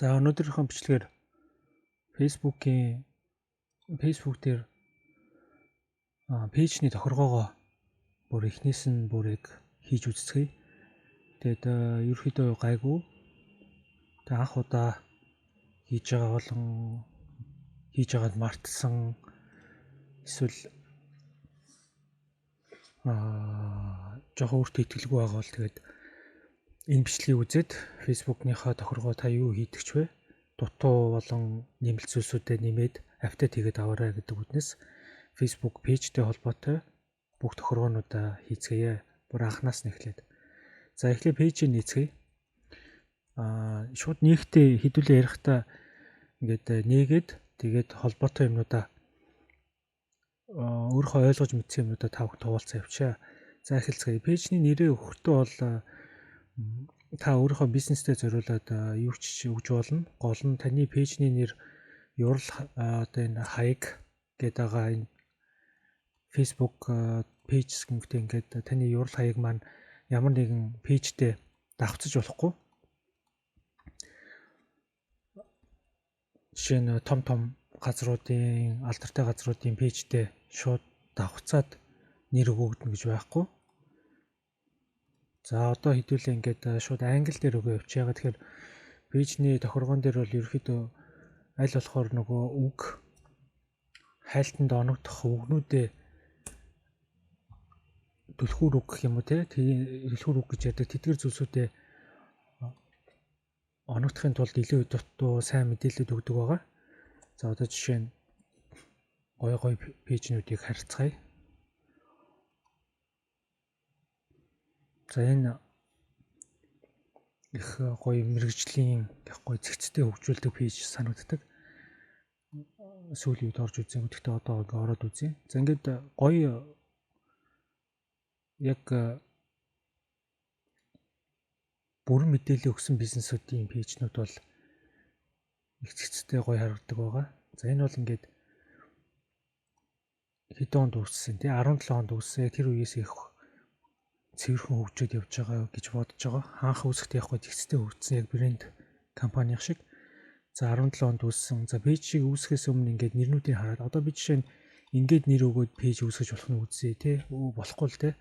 За өнөөдрийнхөө бичлэгээр Facebook дээр пэйжний тохиргоогоо бүр эхнээс нь бүрийг хийж үзцгээе. Тэгэд ерөөхдөө гайгүй. Тэг анх удаа хийж байгаад мартсан эсвэл жоохон өөртөө итгэлгүй байгаа бол тэгээд энэ бичлэгийг үзээд Facebook-ныхаа тохиргоо та юу хийдэгч вэ? Дутуу болон нэмэлт зүйлсүүдэд нэмээд апдейт хийгээд аваарай гэдэг үднэс Facebook пэйжтэй холбоотой бүх тохиргоонуудаа хийцгээе. Бүр анханаас нь эхлээд. За эхлээд пэйжийг нээцгээе. Шууд нэгтэй хэдүүлээ ярихдаа ингээд нээгээд тэгээд холбоотой юмнуудаа өөрийнхөө ойлгож мэдсэн юмнуудаа тавх туулцаа явчаа. За эхэлцгээе. Пэйжний нэрээ өгөхдөө бол та өөрийнхөө бизнестэй зориулаад юу ч өгж болно. Гол нь таны пэйжний нэр юрал одоо энэ хаяг гэдэг байгаа энэ Facebook пэйж гэнхтэй ингээд таны юрал хаяг маань ямар нэгэн пэйжтэй давхцаж болохгүй. Жишээ нь том газруудын, алдартай газруудын пэйжтэй шууд давхцаад нэр өгөгдөнө гэж байхгүй. За одоо хэдүүлээ ингээд шууд англи дээр өгөө явчихъя. Тэгэхээр пэйжний тохиргоон дээр бол ерөөхдөө аль болохоор нөгөө үг хайлтанд оногдох үгнүүдээ түлхүүр үг гэх юм уу те түлхүүр үг гэж яддаг тэдгэр зүйлсүүдээ оногдохын тулд илүү дутуу сайн мэдээлэлүүд өгдөг байгаа. За одоо жишээ нь гой пэйжнүүдийг харьцгаая. За энэ их гоё мэрэгжлийн их гоё зэгцтэй хөгжүүлдэг пэйж санагддаг. Сүүлийн үед орж үзсэн. Гэхдээ одоо ингээ ороод үзье. За ингээд гоё яг бүрэн мэдээлэл өгсөн бизнесүүдийн пэйжнүүд бол их зэгцтэй гоё харагддаг байгаа. За энэ бол ингээд хэдэн онд үүссэн тий 17 онд үүссэн. Тэр үеэс их цэвэрхэн хөгжөөд явж байгаа гэж бодож байгаа. Анх үүсэхдээ яг гоё зэгцтэй хөгжсөн яг брэнд компани шиг. За 17 онд үүссэн. За пэйжийг үүсгэхээс өмнө ингээд нэрнүүдийг хараад одоо би жишээ нь ингээд нэр өгөөд пэйж үүсгэж болох нь үзье тий. Болохгүй л тий.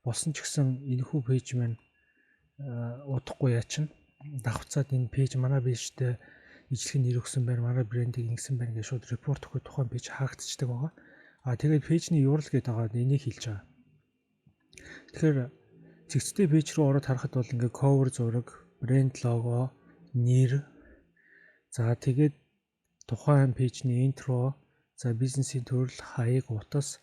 Болсон ч гэсэн энэхүү пэйж маань удахгүй яачин давхцаад энэ пэйж манай пэйжтэй ижлэх нэр өгсөн байна, манай брендийг ингэсэн байна гэж шууд репорт өгөх тухайн пэйж хаагдчихдаг байгаа. Тэгээд пэйжний URL гэдэг байгаа энийг хэлж байгаа. Тэгэхээр зэгцтэй пэйж рүү ороод харахад бол ингээ cover зураг, брэнд лого, нэр, за тэгээд тухайн пэйжний интро, за бизнесийн төрөл, хаяг, утас,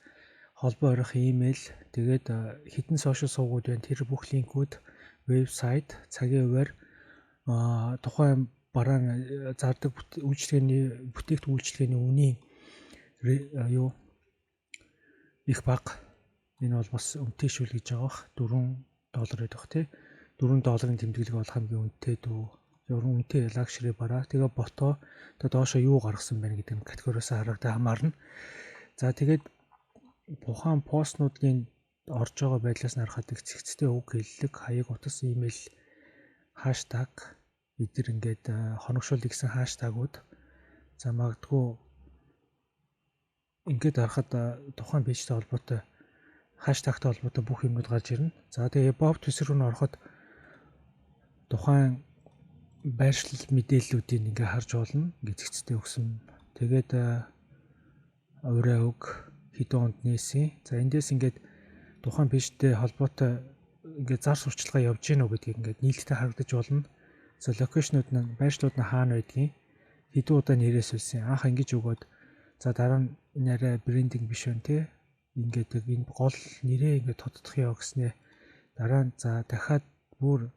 холбоо орох имэйл, тэгээд хэдэн сошиал сувгууд байна. Тэр бүх линкүүд, вебсайт, цагийн хуваар тухайн бараан зардаг бүтээгт үйлчилгээний үнийн их бага. Энэ бол бас үнэтэй шүүл гэж байгаа бах. $4 гэдэг бах тий. $4 тэмдэглэг бол хамгийн үнэтэй дүү. Үнэтэй лагшри бараа. Тэгээ бото одоо доошо юу гаргасан байна гэдэг нь категориос харагдаа хамаарна. За тэгээд тухайн постнуудын орж байгаа байдлаас нь харахад их зэгцтэй үг хэллэг, хаяг, утас, имэйл, хаштаг эдгээр ингээд хоногшуул гэсэн хаштагууд. За магадгүй ингээд харахад тухайн пэйжтэй холбоотой хаштагтай холбоотой бүх юмнууд гарч ирнэ. За тэгээ Bob төсөр рүү н ороход тухайн байршлал мэдээллүүдийг ингээ харж болно. Ингээ зэгцтэй өгсөн. Тэгээд ураа үг хэдэн онд нээсэн. За эндээс ингээд тухайн пэйжтэй холбоотой ингээ зар сурчлагаа явж гинөө гэдгийг ингээ нийлдэлтэй харагдаж болно. За локейшнууд нь байршлууд нь хаана байдгийг хэдэн удаа нэрээс үлсэн. Анх ингэж өгөөд за дараа нь энэ арай брендинг биш байна те. Ингээд энэ гол нэрээ ингээд тодтох яа гэснээр дараа нь за дахиад бүр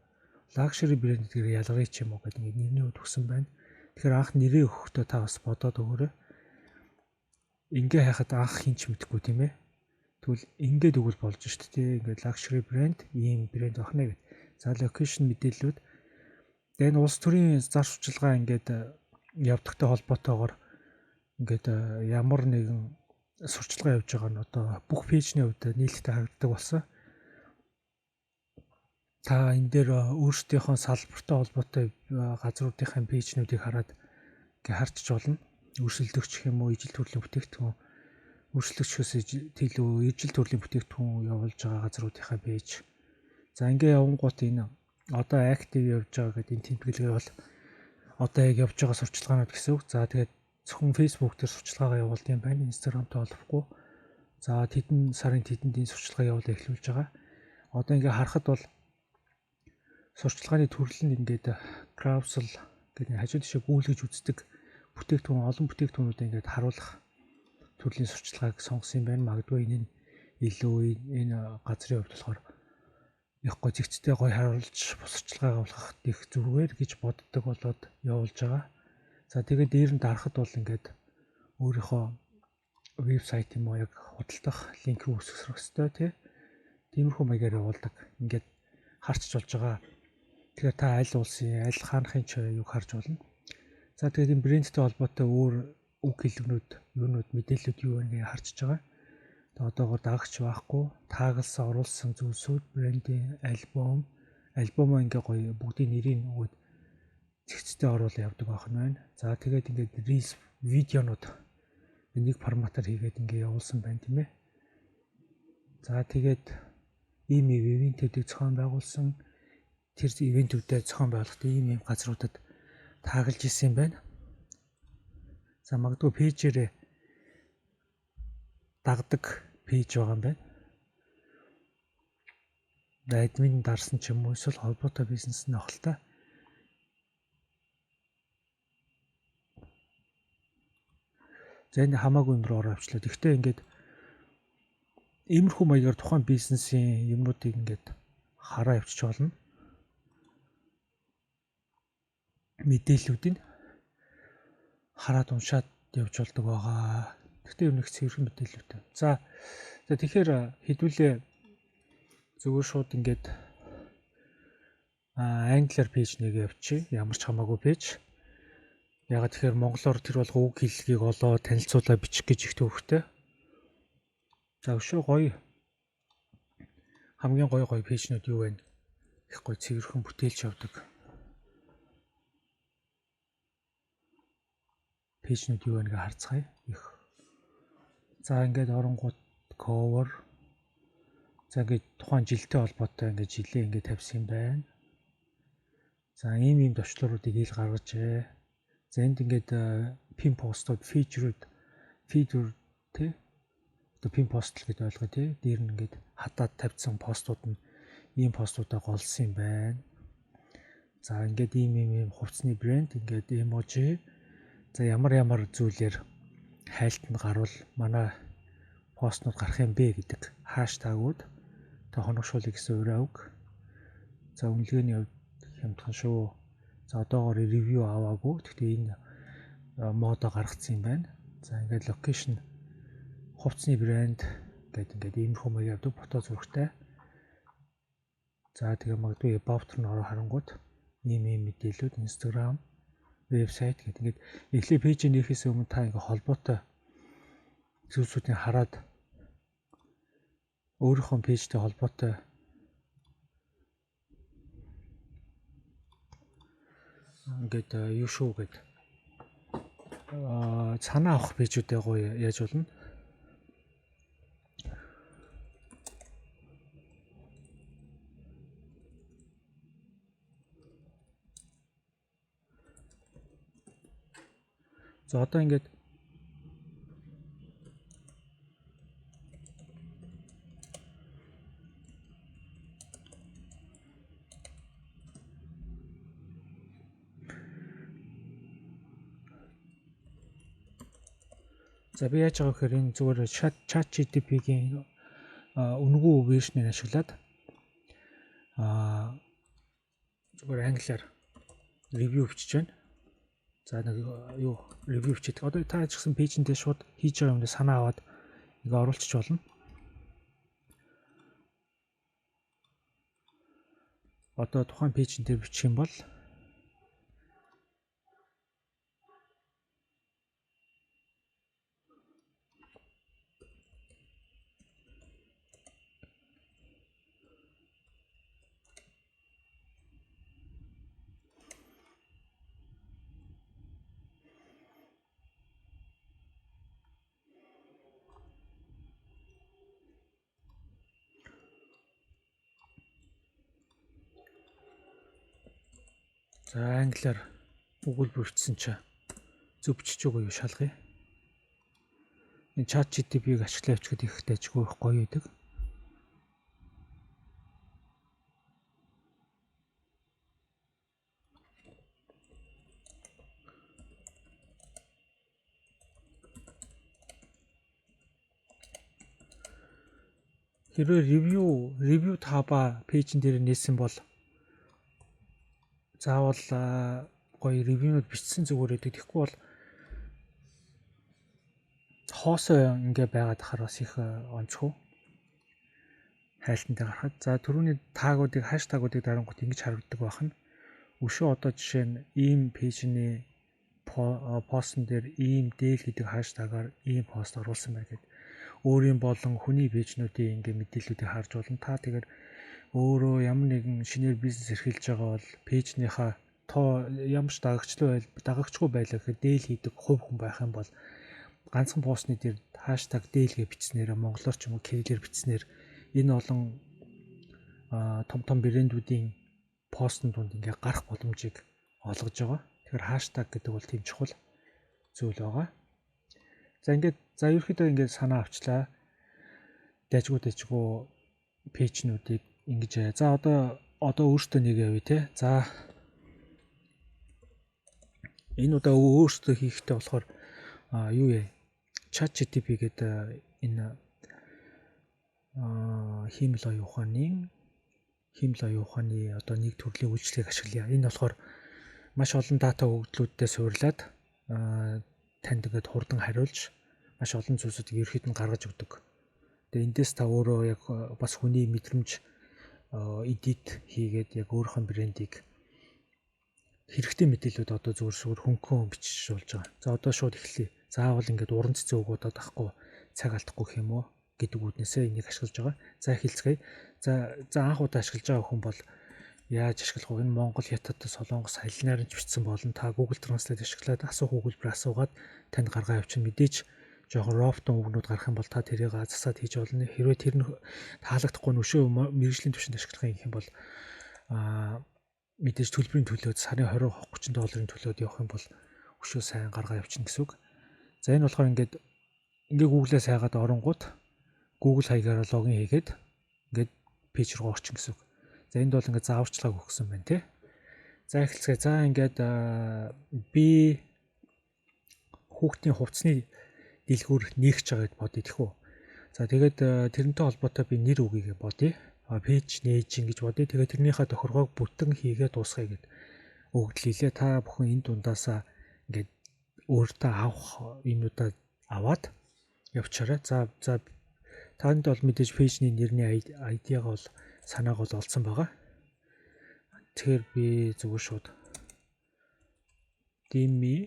лакшери брэнд гэдгээр ялгарч юм уу гэдэг ингээд нэрний үд өгсөн байна. Тэгэхээр анх нэрээ өгөхдөө та бас бодоод өгөөрэй. Ингээ хайхад анх хинч мэдэхгүй тийм ээ. Тэгвэл ингээд өгвөл болж шүү дээ. Ингээд лакшери брэнд, ийм брэнд охно гэдэг. За локейшн мэдээллүүд. Тэгээд улс төрийн зар сурчлагаа ингээд явдагтай холбоотойгоор ингээд ямар нэгэн сурчлагаа явж байгаа нь одоо бүх пэйжний хувьд нийлэлтэй харагддаг болсон. та энэ дээр өөрсдийнхөө салбартай холбоотой газруудынхаа пэйжнүүдийг хараад ингээ харчиж болно. Өрсөлдөгч гэх юм уу, ижил төрлийн бүтээгдэхүүн өрсөлдөгчөөс илүү ижил төрлийн бүтээгдэхүүн явуулж байгаа газруудынхаа пэйж. За ингээ явангууд энэ одоо актив явж байгаа гэдэг энэ тэмдэглэгээ бол одоо яг явж байгаа сурчлагаанууд гэсэн үг. За тэгээд зөвхөн Facebook дээр сурчлагаа явуулт юм байна. Instagram-тай холбохгүй. За тэдэн сарын тэдэнд энэ сурчлагаа явуулаа эхлүүлж байгаа. Одоо ингээ харахад бол сурчлагын төрөл нь ингээд Carousel гэдэг хажуу тишээ гүйлгэж үздэг бүтээгдэхүүн олон бүтээгдэхүүнүүдийг ингээд харуулах төрлийн сурчлагыг сонгосон юм байна. Магадгүй энэ нь илүү энэ газрын хувьд болохоор их гой зэгцтэй гой харуулж сурчлагаа авахд их зүгээр гэж боддог болоод явуулж байгаа. За тэгээд дээр нь дарахад бол ингээд өөрийнхөө вебсайт юм уу яг худалдах линк рүү өсгөх хэрэгтэй тий. Тиймэрхүү маягаар явуулдаг. Ингээд харчж болж байгаа. Тэгэхээр та аль улсын аль хаанхын ч юг харж болно. За тэгээд энэ брэндтэй холбоотой өөр үг хэлбэрүүд, юунууд мэдээлэлүүд юу вэ гэж харчж байгаа. Тэгээд одоогоор дагагч байхгүй, таагалсан оруулсан зүйлсүүд, брендийн альбомоо ингээ гоё бүгдийн нэрийг нөгөөд зэгцтэй оруулаад явдаг байх нь байна. За тэгээд ингээд reels видеонууд нэг форматаар хийгээд ингээ явуулсан байна тийм ээ. За тэгээд ийм ивентүүдийг зохион байгуулсан тэр ивентүүдэд зохион байгуулалт ийм газруудад таагалж исэн юм байна. За магадгүй пэйжээрээ дагдаг пэйж байгаа юм байна. Админ дарсан ч юм уу эсвэл холбоотой бизнес нөхөлтэй. За энэ хамаагүй юм руу ороо авчлаа. Гэхдээ ингээд иймэрхүү маягаар тухайн бизнесийн юмнуудыг ингээд хараа явчих болно. Мэдээллүүдийг хараад уншаад явж болдог байгаа. Гэхдээ юу нэг цэвэрхэн мэдээлэлтэй. За тэгэхээр хэдүүлээ зөвхөн шууд ингээд англиар пэйж нэг явчих. Ямар ч хамаагүй пэйж. Ягаад тэгэхээр монголоор тэр болго үг хэллэгийг олоо танилцуулаа бичих гэж их төвхтэй. За өшөө гоё хамгийн гоё пэйжнүүд юу вэ? Их гоё цэвэрхэн бүтээлч явдаг. Пэйжнүүд юу вэ гэж харцгаая. Их. За ингээд оронгууд cover. За ингээд тухайн жилтэй холбоотой ингээд жилээ ингээд тавьсан юм байна. За ийм товчлууруудыг ил гаргажээ. За энд ингээд пин постууд, фичрүүд тий. Одоо пин постл гэдээ ойлгоо тий. Дээр нь ингээд хадаад тавьсан постууд нь ийм постуудаа голсон юм байна. За ингээд ийм хувцсны брэнд, ингээд эможи. За ямар зүйлээр хайлтанд гарвал манай постнууд гарах юм бэ гэдэг хаштагууд та хоногшуулъя гэсэн ураа үг. За үнэлгээний хувьд хямдхан шүү. За одоогоор ревю аваагүй. Гэхдээ энэ модо гаргацсан юм байна. За ингээд локейшн хувцсны брэнд гэдэг ингээд иймэрхүү маяг явдаг фото зурагтай. За тэгээ магадгүй about руу ороо харангууд ийм мэдээлэлүүд Instagram, вебсайт гэдэг ингээд эхлээ пэйж нээхээс өмнө та ингээд холбоотой зүйлсүүдийг хараад өөрийнхөө пэйжтэй холбоотой ингээд юу шүү гэд санаа авах пэйжүүдээ гоё яаж болно. За одоо ингээд за би яаж байгаа гэхээр энэ зүгээр chat GTP-ийн үнгүү вершнийг ашиглаад зүгээр англиар ревю бичиж байна. За нэг юу ревю бичээд одоо та ажигсан пэйжэндээ шууд хийж байгаа юмдаа санаа аваад нэг оруулчих болно. Одоо тухайн пэйжэн дээр бичих юм бол За англиар өгүүлбэр бичсэн чинь зөв бичиж өгөө юу шалгая. Энэ чат GTP-г ашиглаа авчихад их дайггүй их гоё байдаг. Хэрвээ ревю таба пэйжн дээр нээсэн бол заавал гоё ревюнууд бичсэн зүгээр байдаг. Тэгэхгүй бол хоосоо ингээ байгаад ахаар бас их онцгүй. Хайлтантай гарахад. За түрүүний тагуудыг хаштагуудыг дарангуут ингэж харагддаг байх нь. Өшөө одоо жишээ нь ийм пэйжний постн дээр ийм дээл гэдэг хаштагаар ийм пост оруулсан байна гэдэг. Өөрийн болон хүний пэйжнүүдийн ингээ мэдээллүүдийг харж болно. Та тэгэхээр өөрөө ямар нэгэн шинээр бизнес эрхэлж байгаа бол пэйжнийхаа тоо ямар ч дагагчгүй байлаа гэхэд дээл хийдэг хувь хүн байх юм бол ганцхан постны дээр хаштаг дээлгээ бичснээр монголоор ч юм уу кириллээр бичснээр энэ олон том брэндүүдийн постн донд ингээ гарах боломжийг олгож байгаа. Тэгэхээр хаштаг гэдэг бол тийм чухал зүйл байгаа. За ерөөхдөө ингээд санаа авчлаа. Дайжгүй пэйжнүүдийг ингэж. За одоо өөртөө нэг явъя те. За энэ удаа өөртөө хийхтэй болохоор юу вэ? Chat GTP гэдэг энэ хиймэл оюун ухааны одоо нэг төрлийн үйлчлэгийг ашиглая. Энэ болохоор маш олон дата өгөгдлүүдтэй суурлаад танд ингээд хурдан хариулж маш олон зүйлсүүдийг ерөөхдөө нь гаргаж өгдөг. Тэгээ эндээс та өөрөө яг бас хүний мэдрэмж эдит хийгээд яг өөрийнхөө брендийг хэрэгтэй мэдээлэлүүд одоо зүгээр хөнгөн бичиж болж байгаа. За одоо шууд эхлэе. Заавал ингээд уран цэцэн өгөөд авахгүй цаг алдахгүй гэх юм уу гэдэг үүднээсээ энийг ашиглаж байгаа. За эхэлцгээе. За анх удаа ашиглаж байгаа хүн бол яаж ашиглах вэ? Энэ Монгол, Хятад, Солонгос хэлнээр нь ч бичсэн болон та Google Translate ашиглаад асуух өгүүлбэр асуугаад танд гаргаа авчин мэдээж жоохон рофтон үгнүүд гарах юм бол та тэрийг засаад хийж болно. Хэрвээ тэр нь таалагдахгүй нөшөө мэргэжлийн түвшинд ашиглах юм бол мэдээж төлбөрийн төлөөд сарын 20-30 долларын төлөөд явах юм бол өшөө сайн гаргаа явчихна гэсэн үг. За энэ болохоор ингээд Google-аас хайгаад оронгууд Google хаягаараа логин хийгээд ингээд пэйж руу орчин гэсэн үг. За энд бол ингээд зааварчилгааг өгсөн байна тий. За эхэлцгээе. За ингээд би хүүхдийн хувцсны дэлгүүр нээгч байгаад бодъё тэхүү. За тэгээд тэрнтэй холбоотой би нэр өгье бодъё. Пэйж нээж ингэж бодъё. Тэгээд тэрнийхээ тохиргоог бүтэн хийгээд дуусгая гэд өгдөл хийлээ. Та бүхэн энэ дундаасаа ингээд өөртөө авах юмудаа аваад явчаарай. За танд бол мэдээж пэйжний нэрний ID-га бол санааг бол олсон байгаа. Тэгэхээр би зүгээр шууд Demi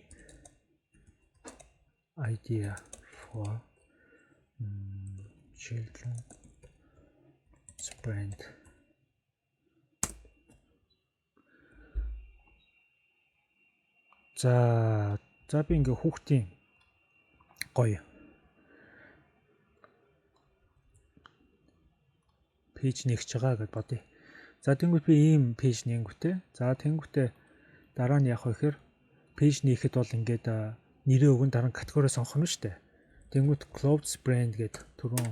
idea for children brand. За би ингээ хүүхдийн гоё пэйж нэгж байгаа гэж бодъё. За тэнгуут би ийм пэйж нэнгүүтээ. За тэнгүүтээ дараа нь яах вэ гэхээр пэйж нээхэд бол ингээд нэрээ өгөн дараа нь категори сонгох нь шүү дээ. Тэнгүүт clothes brand гэдэг түрүүн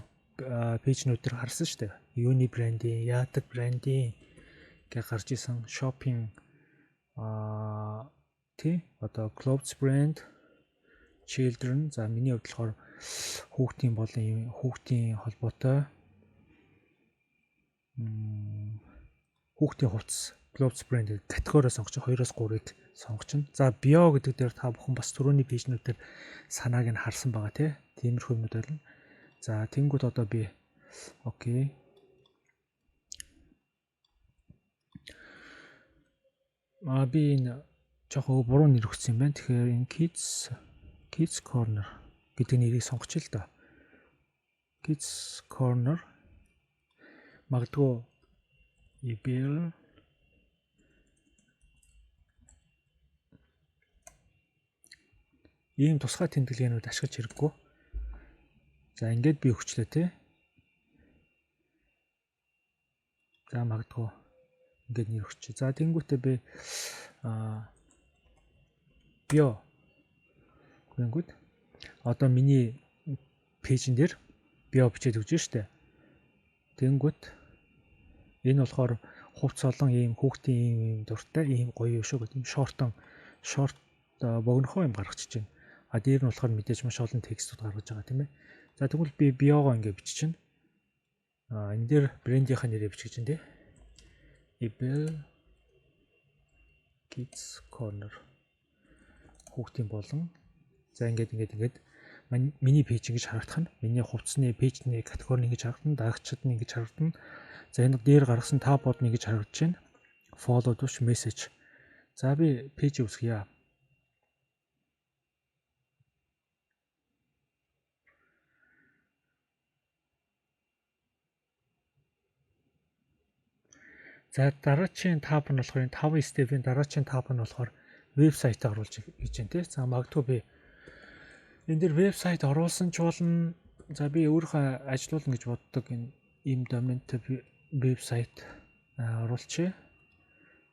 пэйжнүүд төр харсан шүү дээ. Юуны брендийн, яадаг брендийн гэж гарч исэн shopping одоо clothes brand children. За миний хувьд болохоор хүүхдийн болон хүүхдийн холбоотой хүүхдийн хувцас clothes brand категори сонгож 2-3-ыг сонгочихно. За bio гэдэг дээр та бүхэн бас түрүүний пэйжнүүдээр санааг нь харсан байгаа тий. Тиймэрхүү юмуд байна. За тэнгууд одоо би окей. Би энэ жоохон буруу нэр өгсөн юм байна. Тэгэхээр энэ Kids Corner гэдэг нэрийг сонгочих л да. Kids Corner магадгүй ибэл ийм тусгай тэмдэглээнүүд ашиглаж хэрэггүй. За ингээд би өгчлээ тий. За магадгүй ингээд нэр өгч. За тэнгуүтээ би био гингүүд одоо миний пэйжэн дээр био бичээд өгч штэ. Тэнгуут энэ болохоор хувц олон ийм хүүхдийн ийм дуртай ийм гоё юм шүү гэдэг. Шорт богинохоо юм гаргачихж байна. Дээр нь болохоор мэдээж маш олон текстүүд гаргаж байгаа тийм ээ. За тэгвэл би биогоо ингээд биччихнэ. Энэ дээр брендийнхаа нэрээ бичих чинь тий. Ebel Kids Corner хүүхдийн болон за ингээд миний пэйж ингэж харагдах нь миний хувцсны пэйжний категори ингэж харагдана, дагагчид нь ингэж харагдана. За энэ дээр гаргасан табууд нь ингэж харагдаж байна. Follow туш message. За би пэйж үзье. За дараагийн таб нь болохоор 5 степийн дараагийн таб нь болохоор вебсайт оруулж гэж байна тий. За магадгүй би энэ дэр вебсайт оруулсан ч болно. За би өөрийнхөө ажилуулна гэж боддог энэ ийм домент вебсайт оруулчих.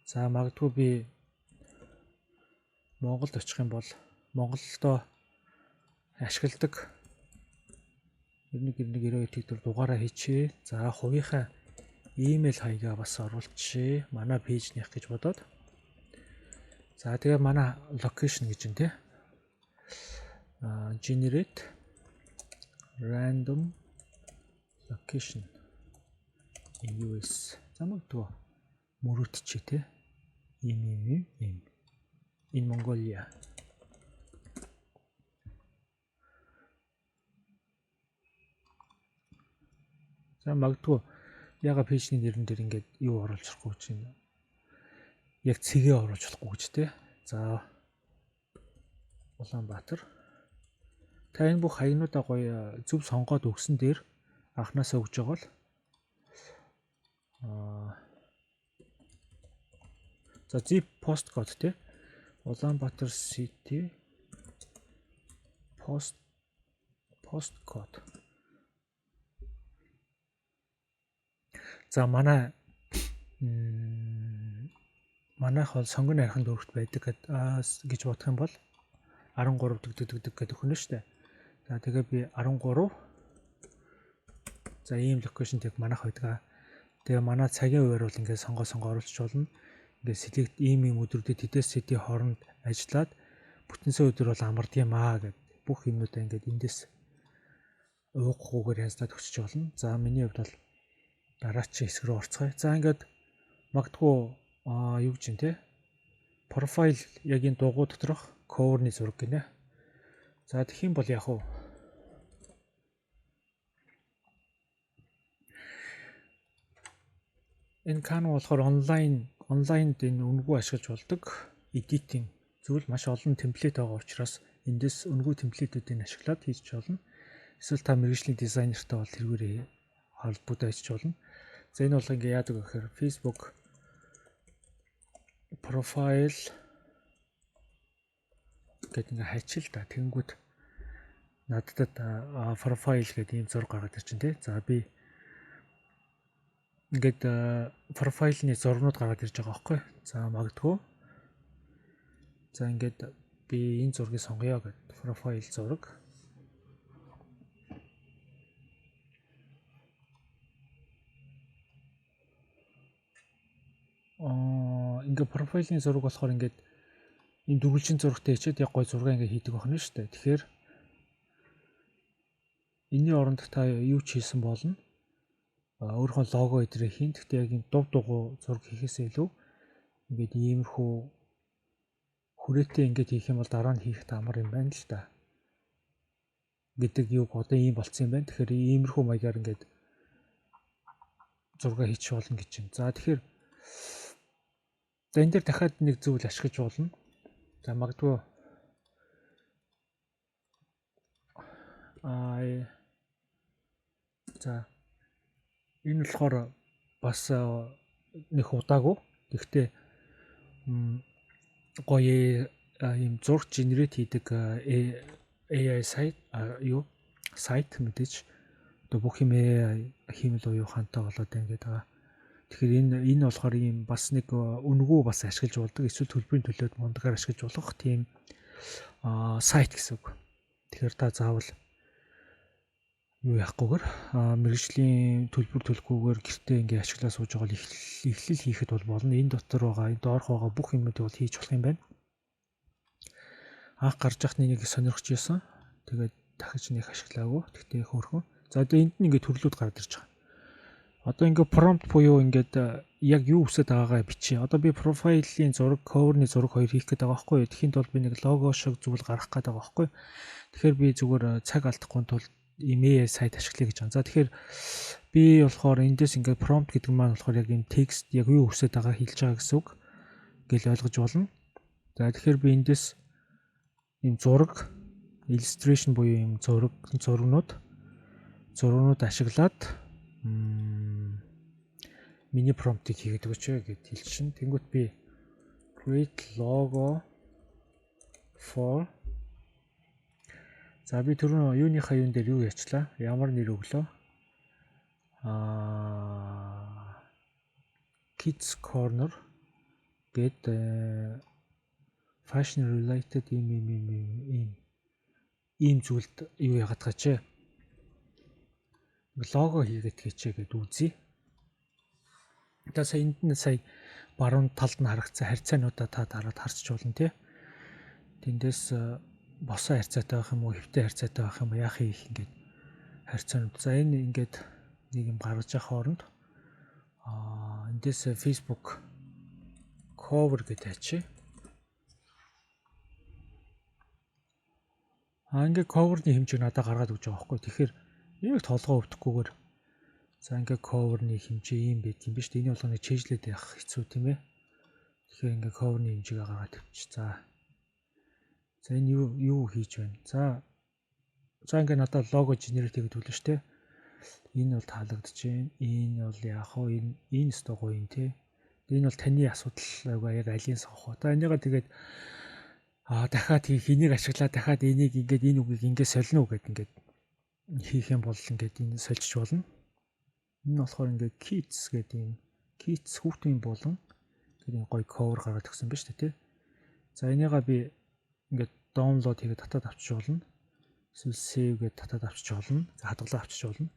За магадгүй би Монголд очих юм бол Монголдо ашигладаг 9192 төгрөг дугаараа хийчихье. За хувийнхаа имэйл хаягаа бас оруулчихъя. Манай пэйжнийх гэж бодоод. За тэгээ манай локейшн гэж юм тий. Generate random location in US. Замагдгүй мөрөдчээ тий. Ийм. In Mongolia. За магадгүй яга пэйжний нэрэн дээр ингээд юу оруулж болохгүй гэж байна. Яг цэгээ оруулж болохгүй гэж тий. За Улаанбаатар. Та энэ бүх хаягнуудаа гоё зөв сонгоод өгсөн дээр анханасаа өгж байгаа л за zip postcode тий. Улаанбаатар city postcode. За манайх бол сонгоны архин дүүрэгт байдаг гэж бодох юм бол 13 гэдэг өгнө шүү дээ. За тэгээ би 13 за ийм локейшн тэг манайх байдаг. Тэгээ манай цагийн үеэр бол ингээд сонгоо оруулчих болно. Ингээд сэлэгт ийм өдрүүдэд тэдээс сэдийн хооронд ажиллаад бүтэнсэ өдөр бол амардгиймаа гэд бүх юмнуудаа ингээд эндээс ууггүйгээр янзлаад өчөж болно. За миний хувьд бол дараачийн хэсэг рүү орцгоё. За ингээд магадгүй юу гэж юм те профайл яг энэ дугуй доторх cover-ны зураг гинэ. За тэгэх юм бол яг уу энэ Canva болохоор онлайнд энэ үнэгүй ашиглаж болдог эдитинг зүйл маш олон темплейт байгаа учраас эндээс үнэгүй темплейтүүдийг ашиглаад хийж болно. Эсвэл та мэргэжлийн дизайнертай бол тэрүүгээр холбоотой хийж болно. За энэ бол ингээ яадаг вэ гэхээр Facebook profile гэдэг ингээ хайчил та тэнгүүд надад profile гэдэг ийм зураг гаргаад ирчин тий. За би ингээд профайлны зургнууд гаргаад ирж байгаа байхгүй. За магадгүй. За ингээд би энэ зургийг сонгоё гэдэг профайл зураг. Ингээд профайлын зураг болохоор ингээд энэ дүгэлжин зурагтай хийчихэд яг гой зураг ингээд хийдэг байна шүү дээ. Тэгэхээр энэний оронд та юу ч хийсэн болно. Өөрийнхөө лого эдрээ хийн. Гэхдээ яг энэ дув дугуй зураг хийхээс илүү ингээд иймэрхүү хүрээтэй ингээд хийх юм бол дараа нь хийх амар юм байна л да. Гэдэг юг одоо ийм болцсон юм байна. Тэгэхээр иймэрхүү маягаар ингээд зураг хийчих болно гэж байна. За тэгэхээр энэ дээр дахиад нэг зүйл ашиглаж болно. За магадгүй за энэ болохоор бас нэг удаагүй. Гэхдээ гоё ийм зураг генерейт хийдэг AI сайт мэдээж одоо бүх юм хиймэл уу хаантай болоод ингээд байгаа. Тэгэхээр энэ болохоор ийм бас нэг үнгүү бас ашиглаж болдог. Эсвэл төлбөрийн төлөөд мундагаар ашиглаж болох тийм сайт гэсэн үг. Тэгэхээр та заавал юу яахгүйгээр мэргэжлийн төлбөр төлөхгүйгээр гэртээ ингээ ашиглаа сууж байгаа бол эхлэл хийхэд бол болно. Энэ дотор байгаа, энэ доорх байгаа бүх юмнуудыг бол хийж болох юм байна. Анх гарч яхад нэг сонирхож байсан. Тэгээд дахиж нэг ашиглаагүй. Тэгтээ хөөрхөн. За одоо энд нь ингээ төрлүүд гараад ирж байгаа. Одоо ингээ prompt буюу ингээд яг юу хүсэж байгаагаа бичиж. Одоо би профайлийн зураг, cover-ны зураг хоёр хийх гээд байгаа байхгүй юу? Тэхийн тулд би нэг лого шиг зүйл гаргах гээд байгаа байхгүй юу? Тэгэхээр би зүгээр цаг алдахгүй тулд имэйл сайт ашиглая гэж байна. За тэгэхээр би болохоор эндээс ингээд prompt гэдэг нь маань болохоор яг энэ текст яг юу хүсэж байгаа хэлж байгаа гэсэн үг гэл ойлгож болно. За тэгэхээр би эндээс ийм зураг illustration буюу ийм зургнууд ашиглаад миний prompt-ыг хийгээд өгөөч гэд хэлчихэн. Тэнгүүт би create logo for. За би түрүүн юуныхаа юун дээр юу яачлаа? Ямар нэр өглөө? Kids Corner гэд fashion related ийм зүйлд юу яагаад гачээ? Лого хийгээд хийчээ гэд үзье. Тэгээ энд нь сая баруун талд нь харагдсан харьцаануудаа та дараад харч болно тий. Тэндээс босоо харьцаатай байх юм уу, хэвтэй харьцаатай байх юм уу, яах их ингээд харьцаанууд. За энэ ингээд нэг юм гаргаж явах хооронд эндээс Facebook cover гэж тайчи. Ингээд cover-ны хэмжээг надад гаргаад өгч байгаа байхгүй. Тэгэхээр нэг толгоо өвдөхгүйгээр за ингээд cover-ны хэмжээ юм байт юм биш үү? Энэ болгоны чэйжлээд явах хэцүү тийм ээ. Тэгэхээр ингээд cover-ны хэмжээгээ гаргаад тавьчих. За энэ юу хийж байна? За ингээд надад лого генерate хийгээд өглөө штэ. Энэ бол таалагдж байна. Энэ бол яах вэ? Энэ өстой гоё юм тий. Энэ бол таны асуудал яг алийг сонгох. Одоо энийгээ тэгээд дахиад хэнийг ашиглаад дахиад энийг ингээд энэ үгийг ингээд солино уу гэд ингээд хийх юм бол ингээд энэ сольчих болно. Энэ болохоор ингээд kids гэдэг юм. Kids хүүхдийн болон гэдэг гоё cover гаргаад өгсөн ба штэ тий. За энийгээ би ингээд download хийгээд татаад авчиж болно. Эсвэл save гээд татаад авчиж болно. За хадгалаа авчиж болно.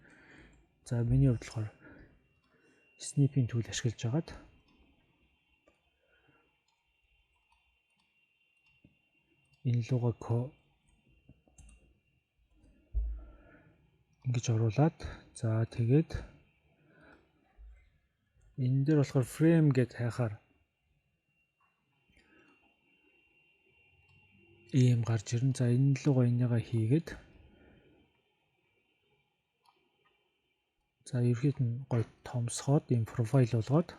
За миний хувьд болохоор snipping tool ашиглаж агаад энэ лого ингэж оруулаад за тэгээд энэ дээр болохоор frame гэд хайхаар ийм гарч ирнэ. За энэ луга энийгээ хийгээд за ерөөд нь гоё томсгоод ийм профайл болгоод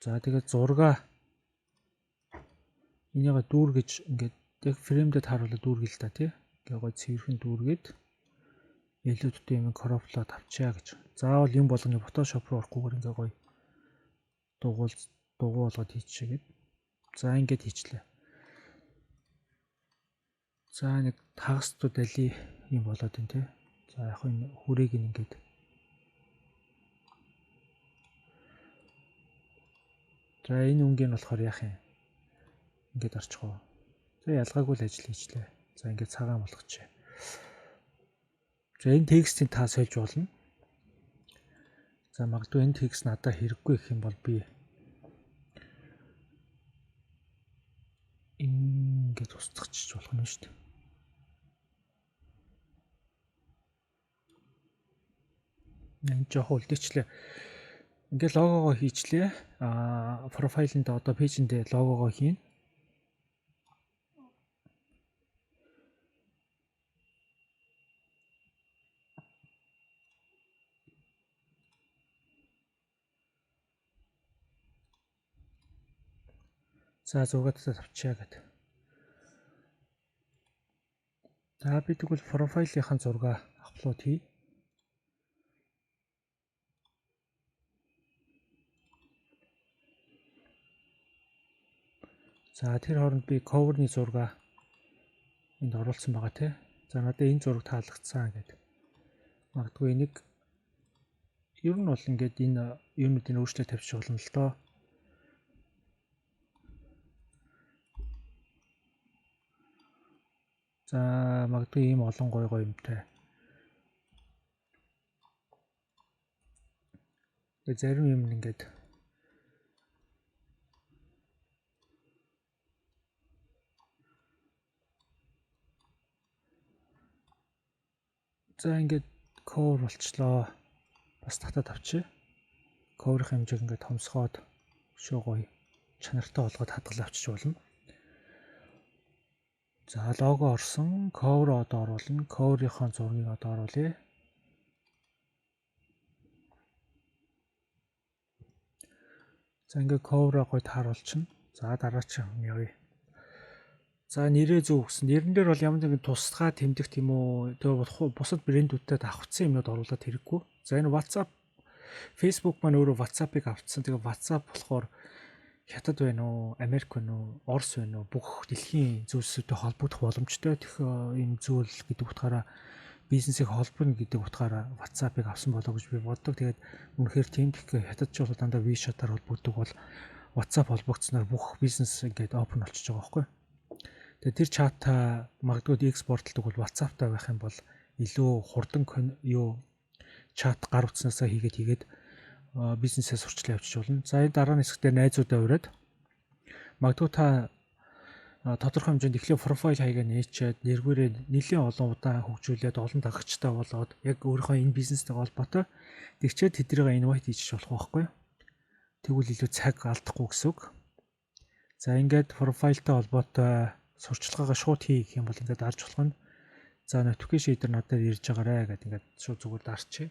за тэгээд зургаа энийгээ дүүргэж ингээд яг фреймдэд харуулаад дүүргэл та тий. Ингээ гоё цэвэрхэн дүүргээд илүүдтэй юм кроплоод авчаа гэж. Заавал юм болгоны Photoshop руу орохгүйгээр ингээ гоё дугуй болгоод хийчихье гэд. За ингээд хийчлээ. За нэг тагстууд али юм болоод байна тий. За яг энэ хүрээг ингээд за энэ үнгийн болохоор яах юм? Ингээд орчих уу. За ялгаагүй л ажил хийчлээ. За ингээд цагаан болгочихъя. За энэ текстийг та сольж болно. За магадгүй энэ текст надад хэрэггүй гэх юм бол би ингээд устгахчих болох нь шүү дээ. Энэ жоох үлдээчлээ. Ингээд логогоо хийчлээ. Профайлд одоо пэйжэндээ логогоо хийн. За зургатаа тавьчаа гэдэг. За би тэгвэл профайлынхаа зургаа аплод хий. За тэр хооронд би cover-ны зургаа энд оруулсан байгаа тий. За надад энэ зураг таалагдсан гэдэг. Магадгүй Ер нь бол ингээд энэ юунуудын өөрчлөлт тавьчих болно л доо. За магадгүй ийм олон гой юмтай. Тэгээ зарим юм ингээд за ингээд cover болчлоо. Бас татаад авчи. Cover-ийн хэмжээг ингээд томсгоод шүү гоё чанартай болгоод хадгалж авчиж болно. За лого орсон. Cover одоо оруулна. Cover-ийн зургийг одоо оруулъя. За ингээд cover-аа гоё тааруулчихна. За дараагийн явъя. За нэрээ зөв өгсөн. Нэрэн дээр бол ямар нэгэн тусгай тэмдэгт юм уу? Тэгээ бусад брэндүүдтэй давхцсан юмнууд оруулаад хэрэггүй. За энэ WhatsApp, Facebook маань өөрөө WhatsApp-ыг авцсан. Тэгээ WhatsApp болохоор Хятад байна уу, Америк байна уу, Орос байна уу? Бүх дэлхийн зүйлсүүдтэй холбогдох боломжтой. Энэ зүйл гэдэг утгаараа бизнесийг холбоно гэдэг утгаараа WhatsApp-ыг авсан болоо гэж би боддог. Тэгээд үнэхээр тийм тэгэхээр хятадч бол дандаа WeChat-аар холбогддог бол WhatsApp холбогдсноор бүх бизнес ингээд open болчихж байгаа байхгүй. Тэгээд тэр чата магадгүй экспортлдог бол WhatsApp-тай байх юм бол илүү хурдан чат гар утснасаа хийгээд бизнесээ сурчлаа явуулчих болно. За энэ дараа нь хэсэгтээ найзуудаа ураад магадгүй та тодорхой хэмжээнд эхлээ профайл хаягаа нээчээд нэргүүрээ нэлийн олон удаа хөгжүүлээд олон дагагчтай болоод яг өөрийнхөө энэ бизнестэйгээ холбоотой тэгчээд тэднийг инвайт хийчих болох байхгүй. Тэгвэл илүү цаг алдахгүй гэсэн үг. За ингээд профайлтай холбоотой сурчлагаагаа шууд хийх юм бол ингээд дарж болох нь. За notification дээр надад ирж байгаарэ гэдэг ингээд шууд зүгээр дарчих.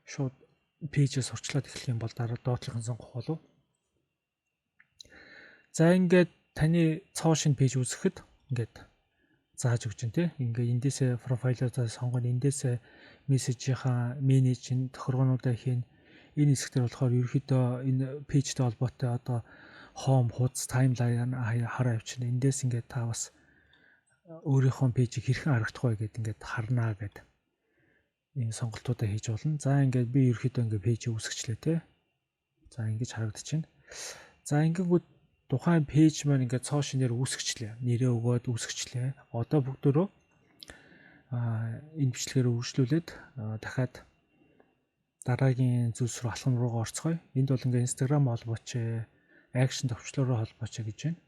Шууд пэйжээ сурчлаад эхлэх юм бол дараа доотлохын сонгох болов. За ингээд таны цоо шин пэйж үүсгэхэд ингээд зааж өгч дээ. Ингээд эндээсээ профайлуудаа сонгоно, эндээсээ мессежийнхаа менежийн тохиргоонуудаа хийн. Энэ хэсгээр болохоор ерөөхдөө энэ пэйжтэй холбоотой одоо home, хуудас, timeline хараа явчихна. Эндээс ингээд та бас өөрийнхөө пэйжийг хэрхэн харагдах вэ гэдээ ингээд харнаа гэдэг энэ сонголтуудаа хийж болно. За ингээд би ерөөхдөө ингээд пэйжийг үүсгэчлээ те. За ингэж харагдчихэв. За ингэнгүүт тухайн пэйж маань ингээд цоо шинээр үүсгэчлээ. Нэрээ өгөөд үүсгэчлээ. Одоо бүгдөө энэ бичлэгээр үргэлжлүүлээд дахиад дараагийн зүйлс рүү алхам руугаа орцгоё. Энд бол ингээд Instagram холбооч, action төвчлөрөө холбооч гэж байна.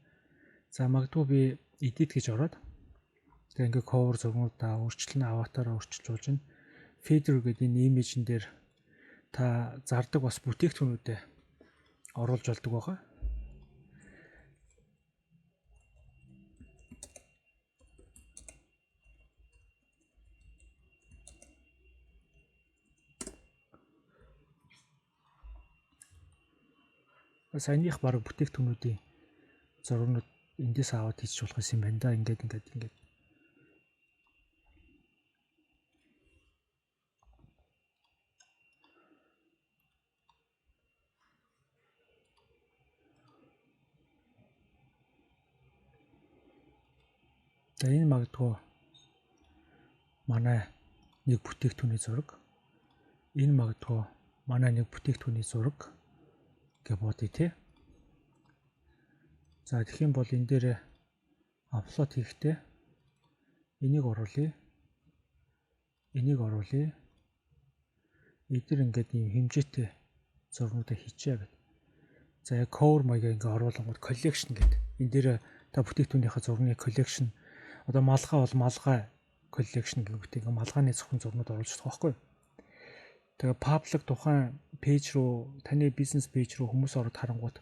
За магадгүй би edit гэж ороод тэгээ ингээд cover зургуудаа өөрчлөн аватараа өөрчилж болж байна. Feeder гэдэг энэ имижн дээр та зардаг бас бүтээгдэхүүнүүдэд оруулж болдог байгаа. Саяных баг бүтээгдэхүүнүүдийн зургууд эндээс аваад хийчих болох юм байна да. Ингээд. За энэ магадгүй манай нэг бүтээгдэхүүний зураг. Энэ магадгүй манай нэг бүтээгдэхүүний зураг гэж бодъё тий. За тэгэх юм бол энэ дээр апплод хийхдээ энийг оруулъя. Энийг оруулъя. Эдгээр ингээд ийм хэмжээтэй зургуудаа хийчихье гэдэг. За яг cover маяга ингээд оруулангууд collection гэдэг. Энэ дээр та бүтээгдэхүүнийхээ зургийн collection одоо малгай бол малгай collection гэдэг малгайны зөвхөн зурнууд оруулж болох байхгүй. Тэгээ public тухайн пэйж рүү таны бизнес пэйж рүү хүмүүс ороод харангуут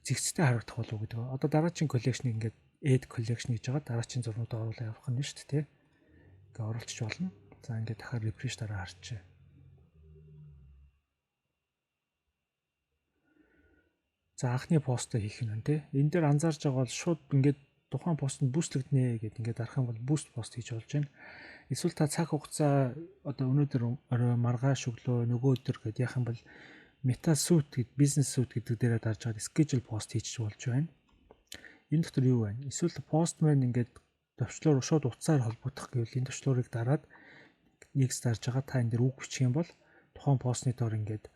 зэгцтэй харагдах болов гэдэг. Одоо дараагийн collection ингээд add collection гэж байгаа. Дараагийн зурнуудаа оруулаад явах нь шүү дээ. Ингээд оруулчих болно. За ингээд дахиад refresh дараа харчих. За анхны постоо хийх нь тий. Энэ дээр анзаарж байгаа бол шууд ингээд тухайн постод бүүстлэгдэнэ гэдэг ингээд дарах юм бол boost post хийж болж байна. Эсвэл та цаг хугацаа одоо өнөөдөр орой маргааш өглөө нөгөө өдөр гэдээ яах юм бол Meta Suite гэдэг бизнес suite гэдэг дээрээ дарж байгаа schedule post хийчих болж байна. Энэ дотор юу байна? Эсвэл postman ингээд төвчлөөр шууд утсаар холбогдох гэвэл энэ төвчлөрийг дараад next дарж байгаа та энэ дээр үг бичих юм бол тухайн постны доор ингээд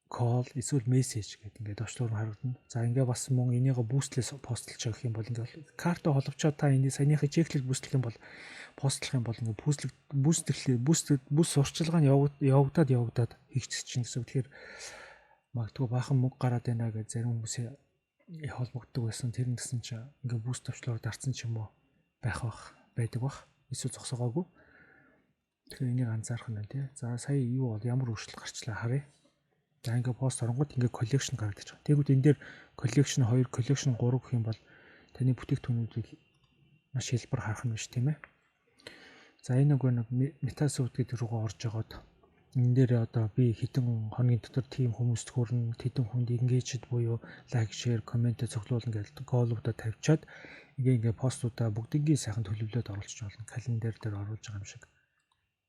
call эсвэл message гэдэг ингээд очлоор харагдана. За ингээд бас мөн энийг бүүстлээс постлж өгөх юм бол ингээд карта холбочоод та энэ саяныхыг чеклэг бүүстлэх юм бол постлох юм бол ингээд бүүс сурчилгаа нь явагдаад хийгдчихэж гэсэн. Тэгэхээр магадгүй баахан мөнгө гараад байна гэж зарим хүмүүс холбогддог байсан. Тэр нь гэсэн чинь ингээд бүүст төвчлөөр дарцсан ч юм уу байдаг бах. Эсвэл зогсоогоогүй. Тэгэхээр энийг анзаарах нь тий. За сая юу бол ямар өөрчлөлт гарчлаа харъя. За ингээ пост оронгууд ингээ коллекшн гаргаж байгаа. Тэгвэл энэ дээр коллекшн 2, коллекшн 3 гэх юм бол таны бүтээгдэхүүнүүдийг маш хэлбэр харах нь биш тийм ээ. За энэ нэг метасууд гэдэг рүүгээ орж агаад энэ дээр одоо би хэдэн хоногийн дотор team хүмүүст хүрнэ, хэдэн хүнд engaged буюу лайк, share, comment цуглуулна гэдэг гоолуудаа тавьчаад ингээ постуудаа бүгднгийн сайхан төлөвлөлөд оруулчих болно. Календар дээр оруулж байгаа юм шиг.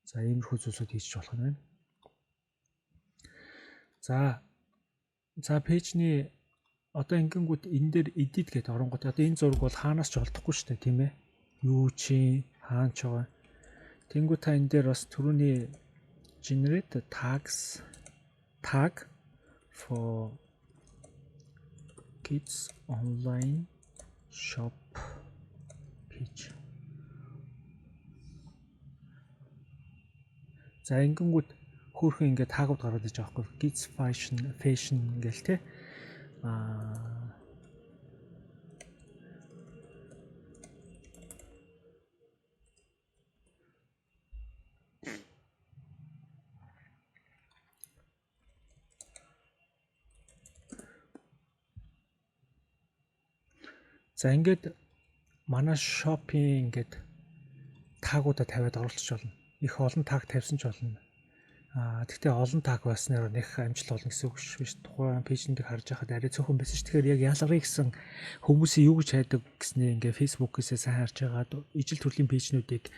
За иймэрхүү зүйлсүүд хийж болох юм байна. За пэйжний одоо ингэнгүүт энэ дээр edit гэдэг оронгууд одоо энэ зураг бол хаанаас ч олдохгүй шүү дээ тийм ээ. Юу чи хаан ч байгаа. Тэнгүү та энэ дээр бас түрүүний generate tag for kids online shop page. За ингэнгүүт хөөрхөн ингээд таагууд гараад иж байгаа байхгүй kids fashion гэл те за ингээд манай шопинг ингээд таагуудаа тавиад оруулчих болно. Их олон таг тавьсан ч болно. Тэгтээ олон таг байснаар нэг амжилт олно гэсэн үг биш. Тухайн пэйжэнд харж байхад арай цөөхөн байсан ш. Тэгэхээр яг ялгарыг гэсэн хүмүүсийн юу гэж хайдаг гэснээр ингээ фэйсбүүкээс сайн харж байгаад ижил төрлийн пэйжнүүдийг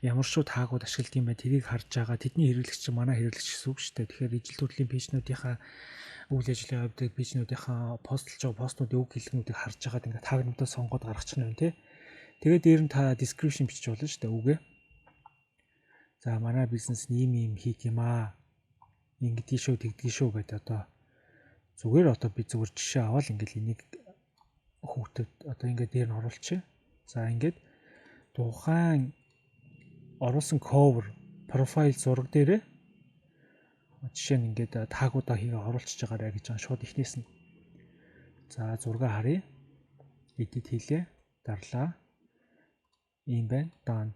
ямар шүү таагууд ашигладаг юм бэ тэрийг харж байгаа. Тэдний хэрэглэгч чинь манай хэрэглэгч гэсэн үг шүү дээ. Тэгэхээр ижил төрлийн пэйжнүүдийнхаа үйл ажиллагаа явуулдаг пэйжнүүдийнхаа постлж байгаа постнуудын үг хэллэгнүүдийг харж байгаад ингээ тагнуудаа сонгоод гаргачих нь байна тий. Тэгээд дээр нь та description бичиж болно шүү дээ үгээ. За манай бизнес ийм хийх юм аа. Ингэдэй шүү, тэгдэй шүү гэдэг одоо зүгээр одоо би зүгээр жишээ аваад ингээл энийг хүүхдэд одоо ингээд дээр нь оруулчих. За ингээд тухайн оруулсан cover profile зураг дээрээ жишээ нь ингээд тагуудаа хийгээ оруулчихж байгаарай гэж байгаа шууд ихнээс нь. За зураг харъя. Edit хийлээ. Дарлаа. Ийм байна. Даана.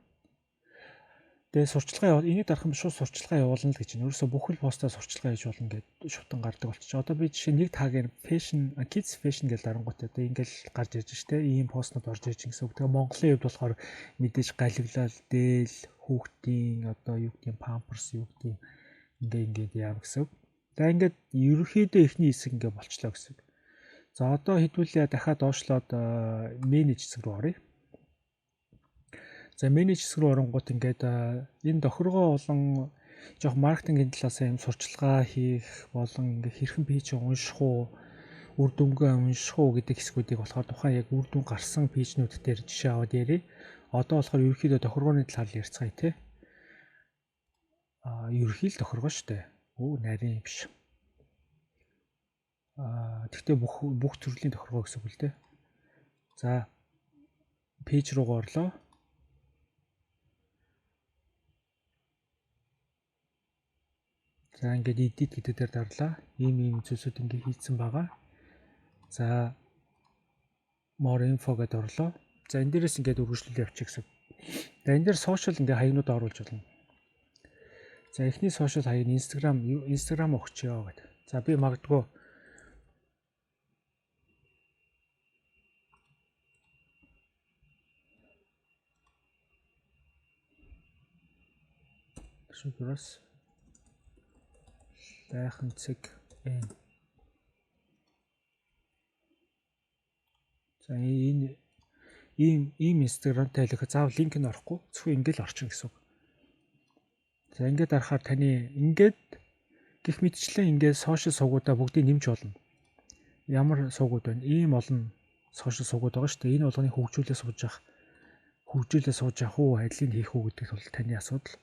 Тэгээ сурчлагаа явуул энийг дарах юм шууд сурчлагаа явуулна л гэж байна. Өөрөөсөө бүхэл постаа сурчлагаа хийж болно гэд шутан гардаг болчих. Одоо би жишээ нэг тагийн fashion kids fashion гэж дарангуйтай одоо ингээл гарч ирж штэ. Ийм постнууд орж ирж гэсэн үг. Тэгээ Монголын хувьд болохоор мэдээж галиглал, дээл, хүүхдийн одоо юу гэдэг памперс юу гэдэг ингээд яам гэсэн үг. За ингээд ерөнхийдөө эхний хэсэг ингээд болчлоо гэсэн үг. За одоо хэдүүлээ дахиад доошлоод менеж хэсэг рүү оръё. За менеж хэсэг рүү оронгууд ингээд энэ тохиргоо болон жоох маркетингийн талаас юм сурчлагаа хийх болон ингээд хэрхэн пэйж унших уу, үр дүнгээ унших уу гэдэг хэсгүүдийг болохоор тухайн яг үр дүн гарсан пэйжнүүд дээр жишээ аваад ярив. Одоо болохоор ерөнхийдөө тохиргооны талаар ярьцгаая те. Ерөнхий л тохиргоо шүү дээ. Нарийн биш. Тэгтээ бүх төрлийн тохиргоо гэсэн үг л дээ. За пэйж руу орлоо. За ингээд edit гэдэг дээр дарлаа. Ийм зүйлсүүд ингээд хийцэн байгаа. За more info гэдээ орлоо. За энэ дээрээс ингээд үргэлжлүүлээ явчих гэсэн. За энэ дээр social ингээд хаягнууд оруулж болно. За эхний social хаяг нь Instagram өгчөө гэдэг. За би магадгүй шүүрээс байхан цэг энэ. За энэ ийм Instagram тайлбар заавал линк нь орохгүй зөвхөн ингээл орчин гэсэн үг. За ингээд дарахаар таны ингээд гих мэтчлэн ингээд сошиал сувгуудаа бүгдийг нэмж болно. Ямар сувгууд байна? Ийм олон сошиал сувгууд байгаа шүү дээ. Энэ болгоныг хөгжүүлээ сууж явах уу, ажлыг хийх үү гэдэг бол таны асуудал.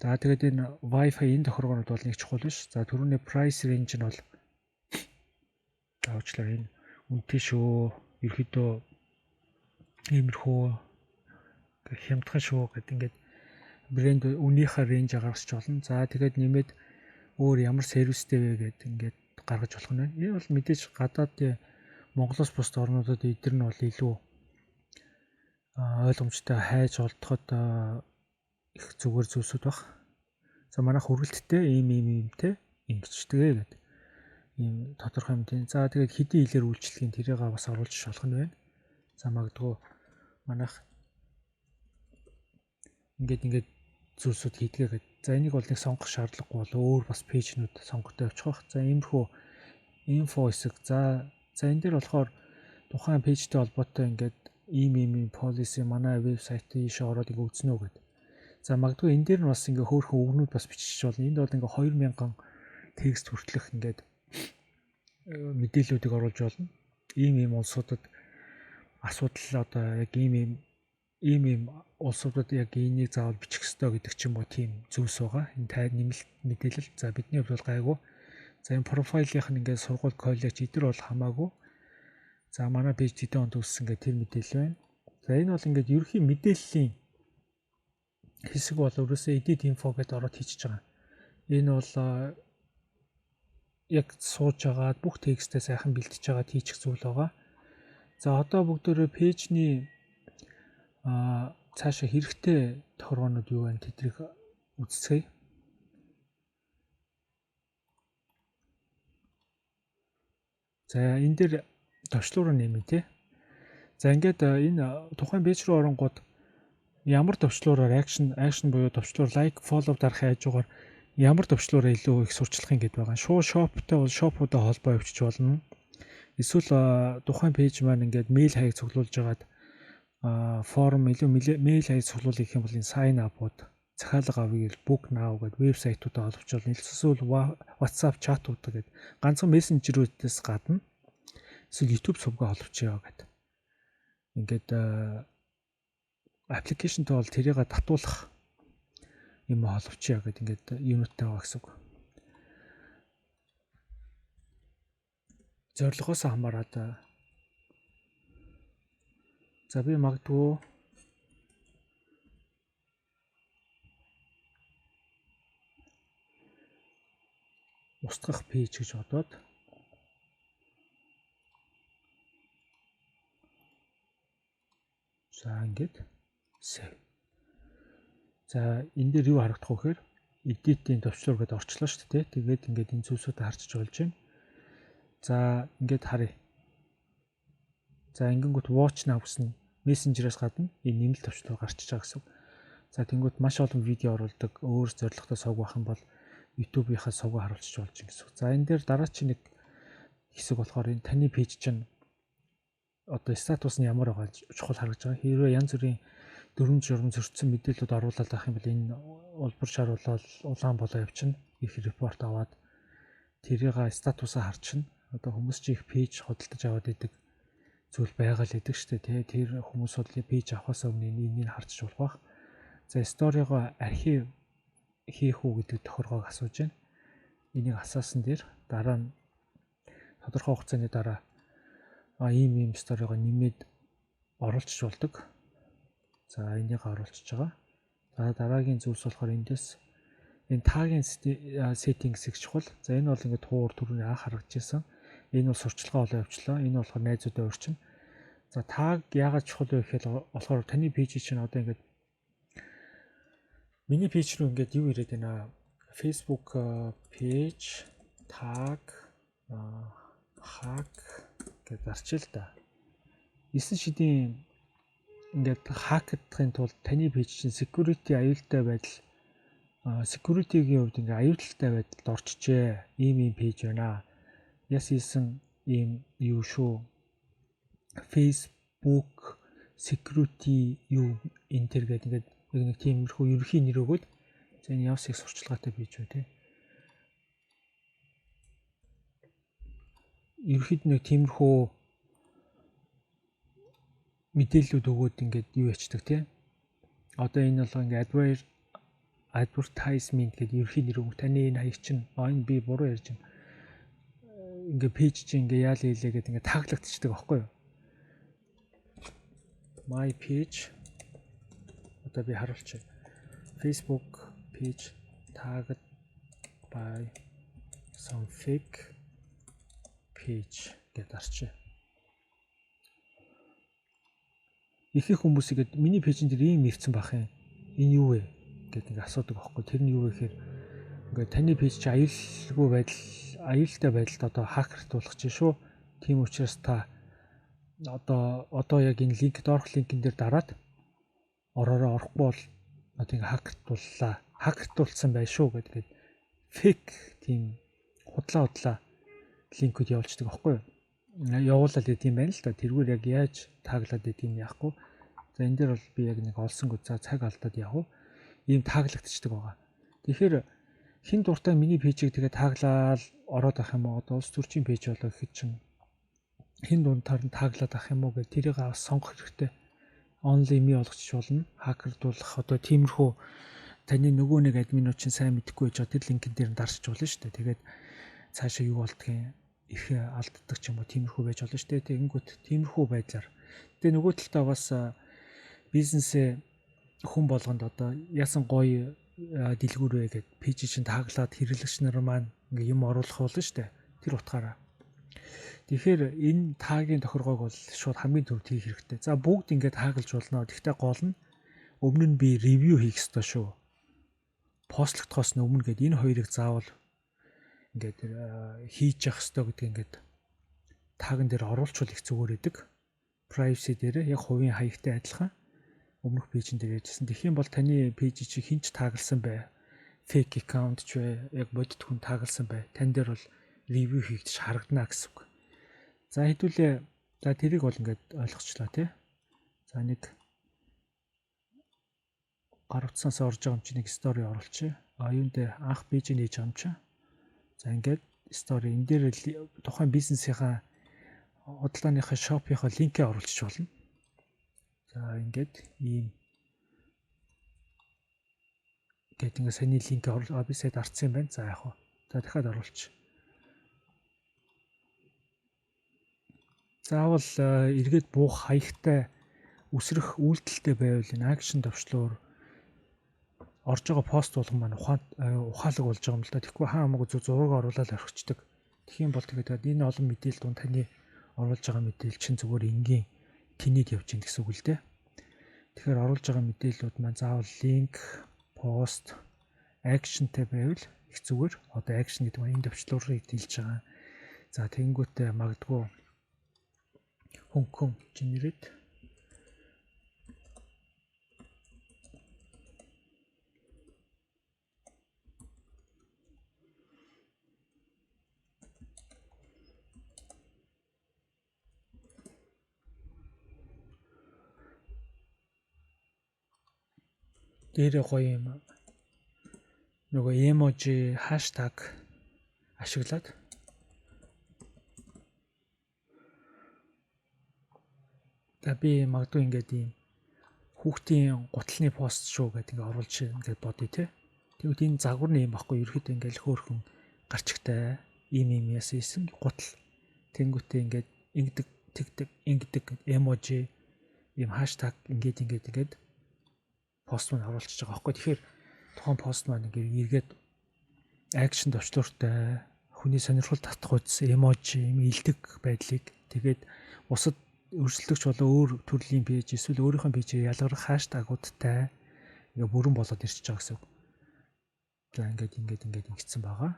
За тэгээд энэ Wi-Fi энэ тохиргоонууд бол нэг чухал биш. За түрүүний price range нь бол заавчлаа энэ үнэтэй шүү. Ерөөдөө иймэрхүү хямдхан шүү гэдэг ингээд брэнд үнийхээ рейнж гаргасч болно. За тэгээд нэмээд өөр ямар сервистэй вэ гэдэг ингээд гаргаж болох нь байна. Энэ бол мэдээж гадаадын Монголоос бусад орнуудад эдгээр нь бол илүү ойлгомжтой хайж олдоход их зүгээр зүйлсүүд баг. За манайх хүргэлттэй иймтэй ингэчтэйгээ гэдэг ийм тодорхой хэмжээний. За тэгээд хэдийн хэлээр үйлчлэхийн тэрийг бас оруулж болох нь байна. За магадгүй манайх ингээд зүйлсүүд хийдгээ гэдэг. За энийг бол нэг сонгох шаардлагагүй бол өөр бас пэйжнүүд сонгохтой явчих واخ. За иймэрхүү инфо хэсэг. За энэ дээр болохоор тухайн пэйжтэй холбоотой ингээд ийм policy манай вебсайтын ийшээ ороод ингээ үзнэ үү гэдэг. За магадгүй энэ дээр нь бас ингээ хөөрхөн үгнүүд бас бичиж болно. Энд бол ингээ 2000 текст хүртэлх ингээд мэдээллүүдийг оруулж болно. Ийм улсуудад асуудал одоо яг ийм улсуудад яг энийг заавал бичих ёстой гэдэг ч юм уу тийм зүйлс байгаа. Энэ тайр нэмэлт мэдээлэл. За бидний хувьд бол гайгүй. За энэ профайлийнх нь ингээд сургууль, коллеж эдгээр бол хамаагүй. За манай пэйж хэдэн онд үүссэн гэх тэр мэдээлэл байна. За энэ бол ингээд ерөнхий мэдээллийн хэсэг бол өөрөөсөө edit info гэдээ ороод хийчихэж байгаа. Энэ бол яг сууж агаад бүх текстээ сайхан бэлтэж агаад хийчих зүйл байгаа. За одоо бүгдөө пэйжний цаашаа хэрэгтэй тохиргоонууд юу вэ? Тэдрийг үзцгээе. За энэ дээр товчлуур нэмээ тий. За ингээд энэ тухайн пэйж руу оронгууд ямар товчлуураар action буюу товчлуур like follow дарахын хажуугаар ямар товчлуураа илүү их сурчлахын гэдээ байгаа. Шууд shopтой бол shop-уудаа холбоо явуучих болно. Эсвэл тухайн пэйж маань ингээд mail хаяг цуглуулж агаад форм илүү mail хаяг цуглуулах гэх юм бол энэ sign up-ууд захиалга авъя гэл book now гэдэг вебсайтуудаа олж болно. Эсвэл WhatsApp чатууд гэдэг ганцхан мессенжерүүдээс гадна эсвэл YouTube сувгаа олвчихъя гэдэг. Ингээд аппликейшнтэй бол тэрийг татуулах юм олвчихъя гэдэг ингээд юуноттай байгаа гэсэн үг. Зорилгоос хамаарат за би магадгүй устгах пэйж гэж бодоод за ингээд save. За энэ дээр юу харагдах вэ гэхээр edit-ийн товчлуур гэдээ орчлоо шүү дээ. Тэгээд ингээд энэ зүйлсүүдийг харчиж болж байна. За ингээд харъя. За ингэнгүүт watch now гэсэн мессенжераас гадна энэ нэмэлт товчлуур гарчиж байгаа гэсэн. За тэнгүүт маш олон видео оруулдаг өөр зорилготой сувг байх юм бол YouTube-ийнхаа сувгаа харуулчих болж байна гэсэн. За энэ дээр дараагийн нэг хэсэг болохоор энэ таны пэйж чинь одоо статус нь ямар байгаа чухал харагдаж байгаа. Хэрвээ янз бүрийн дүрм журм зөрчсөн мэдээлэлүүд оруулаад авах юм бол энэ улбар шаруулал улаан болоо явчихна. Их репорт аваад тэрийг статусаа харчихна. Одоо хүмүүс чи их пэйж худалдаж аваад идэг зүйл байгаа л идэг штэ тий. Тэр хүмүүс бол пэйж авахаас өмнө энийг харчих болох байх. За сторигоо архив хийх үү гэдэг тохиргоог асууж байна. Энийг асаасан дээр дараа нь тодорхой хугацааны дараа ийм сторигоо нэмээд оруулчих болдог. За энийг оруулчихж байгаа. За дараагийн зүйлс болохоор эндээс энэ тагийн settings их чухал. За энэ бол ингээд хуур түрүүний анх харагдажсэн. Энэ бол сурчлагаа олоо явуулчлаа. Энэ болохоор найзуудаа өөрчнө. За таг яагаад чухал вэ гэхээр болохоор таны пэйж чинь одоо ингээд миний пэйж рүү ингээд юу ирээд байна? Facebook page tag hack гэж зарчил та. 9 шидийн ингээд хакдахын тулд таны пэйж чинь security аюултай байдал security-гийн хувьд ингээд аюултай байдалд орчжээ. Ийм пэйж байна. Яс хийсэн ийм юу шүү. Facebook security юу энтер гэдэг ингээд нэг тиймэрхүү ерөнхий нэр өгөөд за энэ явс их сурчлагатай пэйж үү те. Ерөнхийд нэг тиймэрхүү мэдээллүүд өгөөд ингээд юу ячдаг тий. Одоо энэ бол ингээд advertisement гэдэг ерхий нэр үг. Таны энэ хаяг чинь энэ би буруу ярьж байна. Ингээ пэйж чинь ингээ яал хийлээ гэдэг ингээ таглагдчихдаг байхгүй юу? My page одоо би харуулчих. Facebook page tagged by some fake page гэдэг арчи. Их хүмүүс игээд миний пэйжэн дээр ийм ирсэн бах юм. Энэ юу вэ гэдэг ингээ асуудаг байхгүй. Тэр нь юу вэ гэхээр ингээ таны пэйж чи аюултай байдалд одоо хакертуулах чинь шүү. Тийм учраас та одоо яг энэ линк доорх линкэн дээр дараад орохгүй бол одоо ингээ хакертуулсан байх шүү гэдэг фейк тийм худлаа линкүүд явуулчихдаг байхгүй юу? Явуулаад идэм байна л да. Тэргээр яг яаж таглаад идэм яахгүй. За энэ дээр бол би яг нэг олсонгүй цаг алдаад явах. Ийм таглагдчихдаг байгаа. Тэгэхээр хин дуртай миний пэйжийг тэгээ таглаад ороод авах юм уу? Одоо улс төрчийн пэйж болоо гэхэд чинь хин дундаар нь таглаад авах юм уу гэх тэрийг авах сонгох хэрэгтэй. Only me болгочих болно. Хакердуулах одоо тиймэрхүү таны нөгөө нэг админууд чинь сайн мэдэхгүй байж байгаа тэр линкэн дээр нь дарсч болно шүү дээ. Тэгээд цаашаа юу болдгийг их алддаг ч юм уу тиймэрхүү байж болно шүү дээ. Тэгэнгүүт тиймэрхүү байдлаар. Тэгээ нөгөө талдаа бас бизнесээ хүн болгонд одоо яасан гоё дэлгүүр вэ гэд пэйж чинь таглаад хэрэглэгч нар маань ингээ юм оруулах болно шүү дээ. Тэр утгаараа. Тэгэхээр энэ таагийн тохиргоог бол шууд хамгийн түрүүнд хийх хэрэгтэй. За бүгд ингээ таагалж болно. Гэхдээ гол нь өмнө нь би ревю хийх ёстой шүү. Постлогдохоос өмнө гээд энэ хоёрыг заавал ингээд хийж явах ёстой гэдэг ингээд таган дээр оруулчвал их зүгээр байдаг. Privacy дээр яг хувийн хаягтай адилхан өмнөх пэйжэн дээр ярьжсэн. Тэгэх юм бол таны пэйж чи хинч таагалсан бай. Fake account ч бай, яг бодит хүн таагалсан бай. Тань дээр бол ревю хийгдэж харагдана гэсэн үг. За хэдүүлээ. За тэрийг бол ингээд ойлгочлаа тий. За нэг гар утсаас орж байгаа юм чи нэг стори оруулчих. Юунд анх пэйж нээж байгаа юм чи. За ингээд стори энэ дээр тухайн бизнесийнхаа худалдааныхаа шопынхаа линкээ оруулчих болно. За ингээд ийм гэдэг ингээ саний линк би сайд арцсан юм байна. За яг хоо. За дахиад оруулчих. Заавал эргээд буух хаягтай үсрэх үйлдэлтэй байвал энэ акшн төвчлөөр орж байгаа пост болгон маань ухаалаг болж байгаа юм л да. Тэгэхгүй хамаагүй зураг оруулаад орхичдаг. Тэгэх юм бол тэгээд энэ олон мэдээлэл дунд таны оруулж байгаа мэдээлэл чинь зүгээр энгийн тэнийд явж ийн гэсэн үг л дээ. Тэгэхээр оруулж байгаа мэдээллүүд маань заавал линк, пост, акшнтэй байвал их зүгээр. Одоо акшн гэдэг нь энэ төвчлөөрийг дэлж байгаа. За тэгэнгүүтээ магадгүй хөнгөн generate дээрээ гоё юм нөгөө эможи хаштаг ашиглаад би магадгүй ингээд ийм хүүхдийн гутлын пост шүү гэдэг ингээд оруулж ингээд бодъё те. Тэгвэл энэ загвар нь юм баггүй ерөөхдөө ингээд хөөхөн гарчигтай ийм яасан гутал тэнгүүтээ ингээд ингэдэг эможи ийм хаштаг ингээд пост маань оруулчихж байгаа байхгүй. Тэгэхээр тухайн пост маань ингээд эргээд акшн төвчлөртэй хүний сонирхол татах үс эможи юм илдэг байдлыг тэгээд бусад өрсөлдөгч болоо өөр төрлийн пэйж эсвэл өөрийнхөө пэйжээр ялгарх хаштагуудтай ингээ бүрэн болоод ирчихэж байгаа гэсэн үг. За ингээд ингэсэн байгаа.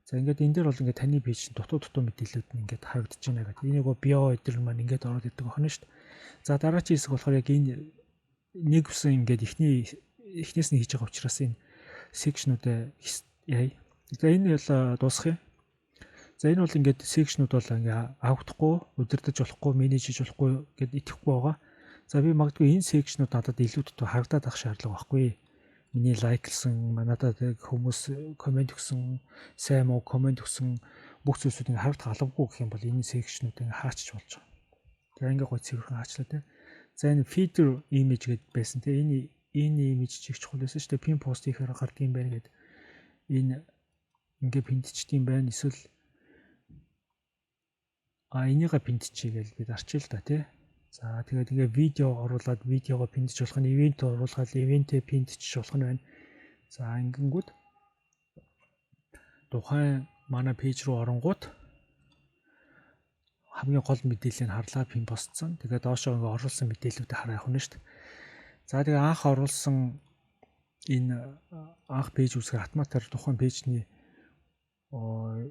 За ингээд энэ дээр бол ингээд таны пэйж дутуу мэдээлэлүүд нь ингээд харагдаж байна гэдэг. Энийг био эдэр маань ингээд ороод ирдэг байна шүү дээ. За дараагийн хэсэг болохоор яг энэ нэг үсэн ингээд эхнээс нь хийж байгаа учраас энэ секшнуудаа яа. За энэ бол дуусах юм. За энэ бол ингээд секшнүүд бол ингээ авахдахгүй, удирдах болохгүй, менеж хийж болохгүй гэд итгэхгүй байгаа. За би магадгүй энэ секшнүүд надад илүү дутуу харагдаад ах шаардлага байхгүй. Миний лайклсан, надад хүмүүс комент өгсөн, сайн муу комент өгсөн бүх зүйлсүүд ингээ харагдах алавгүй гэх юм бол энэ секшнүүд ингээ хаачих болж байгаа. Тэгээ ингээ гой цэвэрхэн хаачлаа те. За энэ feeder image гэд байсан те. Энэ энэ имиж чих чухал байсан шүү дээ. Пин пост хийхээр гардаг юм байна гэд. Энэ ингээ пинтчихдээ юм байна. Эсвэл энийгээ пинтчий гэж бид арчил та тий. За тэгээд ингээ видео оруулаад видеогоо пинтж болох нь, ивент оруулаад ивентээ пинтчих болох нь байна. За ингэнгүүт тухайн манай пэйж руу оронгууд хамгийн гол мэдээллийг харлаа пин постсон. Тэгээд доошоо ингээ оруулсан мэдээллүүдээ хараа явах нь шүү дээ. За тэгээ анх оруулсан энэ анх пэйж үсгээр автоматар тухайн пэйжний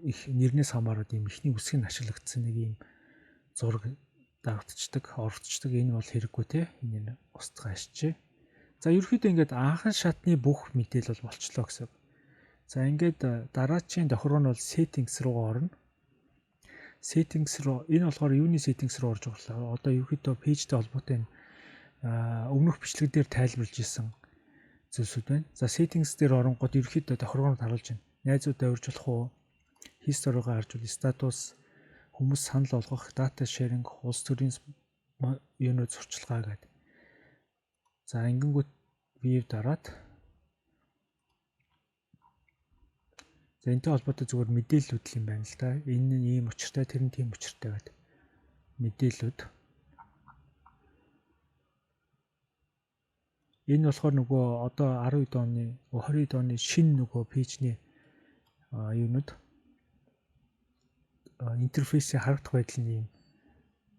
их нэрнээс хамаарат юм ихний үсэг нь ашиглагдсан нэг юм зураг давтцдаг, оролцдог. Энэ бол хэрэггүй те. Энэ устгах ашижээ. За ерөөхдөө ингээд анхан шатны бүх мэдээлэл бол болчлоо гэсэн. За ингээд дараачийн тохироо нь бол settings руугаа орно. Settings руу энэ болохоор юуны settings руу орж байгаа. Одоо ерөөхдөө пэйжтэй холбоотой өмнөх бичлэг дээр тайлбарлаж исэн зүйлсүүд байна. За settings дээр оронгод ерөөхдөө тохиргоонод харуулж байна. Найзуудаа урьж болох уу? History-гоо харж үл, статус, хүмүүс санал болгох, data sharing, улс төрийн юунууд зурчилгаа гэдэг. За ингэнгүүт view дараад. За энэтэй холбоотой зүгээр мэдээллүүд л юм байна л да. Энэ нь ийм учиртай, тэр нь тийм учиртай гэдэг. Мэдээллүүд. Энэ болохоор нөгөө одоо 19 оны, 20 оны шинэ нөгөө пэйжний юунууд интерфейсийг харагдах байдал нь юм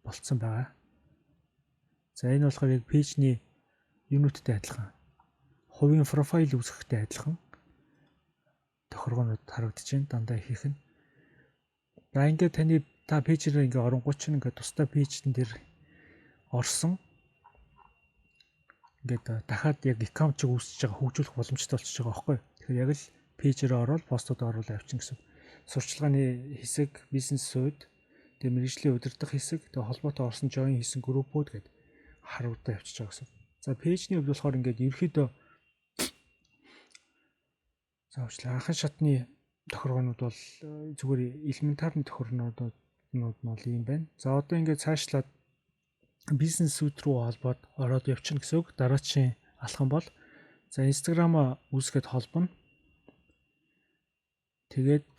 болцсон байгаа. За энэ болохоор яг пэйжний юунуудтай адилхан. Хувийн профайл үүсгэхтэй адилхан тохиргоонууд харагдаж байна. Дандаа хийх нь. За ингээд та пэйжээр ингээ оронгууд чинь ингээ тусдаа пэйжтэн дээр орсон. Ингээд дахиад яг аккаунт чиг үүсэж байгаа хөгжүүлэх боломжтой болчихж байгаа байхгүй. Тэгэхээр яг л пэйжээр ороод постууд оруулаад авчин гэсэн. Сурчлагын хэсэг, бизнес сууд, тэгээ мэргэжлийн удирдах хэсэг, тэгээ холбоотой орсон join хийсэн группүүд гэд харуултаа явчихж байгаа гэсэн. За пэйжний хувьд болохоор ингээд ерөөхдөө заавчлаа анхан шатны тохиргоонууд бол зүгээр элементарны тохиргоонууд нь бол юм байна. За одоо ингээд цаашлаад бизнес сууд руу холбоод ороод явчихна гэсэн үг. Дараачийн алхам бол за Instagram үүсгээд холбоно. Тэгээд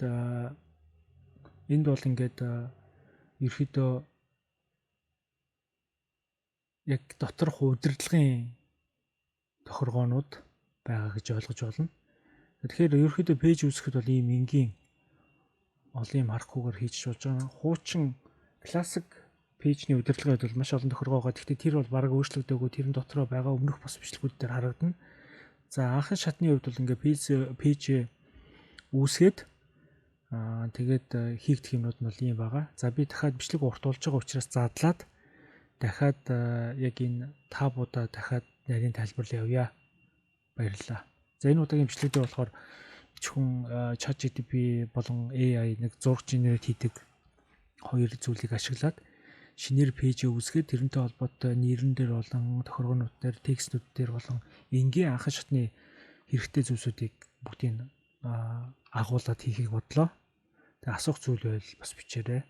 энд бол ингээд ерөөхдөө яг доторх удирдлагын тохиргоонууд байгаа гэж ойлгож байна. Тэгэхээр ерөөхдөө пэйж үүсгэхэд бол ийм энгийн олон юм харахгүйгээр хийж болж байгаа. Хуучин классик пэйжний удирдлагад бол маш олон тохиргоогоо. Гэхдээ тэр бол бараг өөрчлөгдөөгүй. Тэрэн дотроо байгаа өмнөх бас бичлэгүүд дээр харагдана. За анхан шатны хувьд бол ингээд пэйж үүсгээд тэгээд хийгдэх юмнууд нь бол ийм байгаа. За би дахиад бичлэг уртуулж байгаа учраас задлаад дахиад яг энэ табуудаа дахиад нарийн тайлбарлал явъя. Баярлалаа. За энэ удаагийн бичлэг дээр болохоор чухам ChatGPT болон AI нэг зураг генерат хийдэг хоёр зүйлийг ашиглаад шинээр пэйж үүсгээд тэрнтэй холбоотой нэрэн дээр болон тохиргоонууд дээр текстүүд дээр болон энгийн анхан шатны хэрэгтэй зүйлсүүдийг бүгдийг агуулад хийхийг бодлоо. Тэгээ асуух зүйл байвал бас бичээрэй.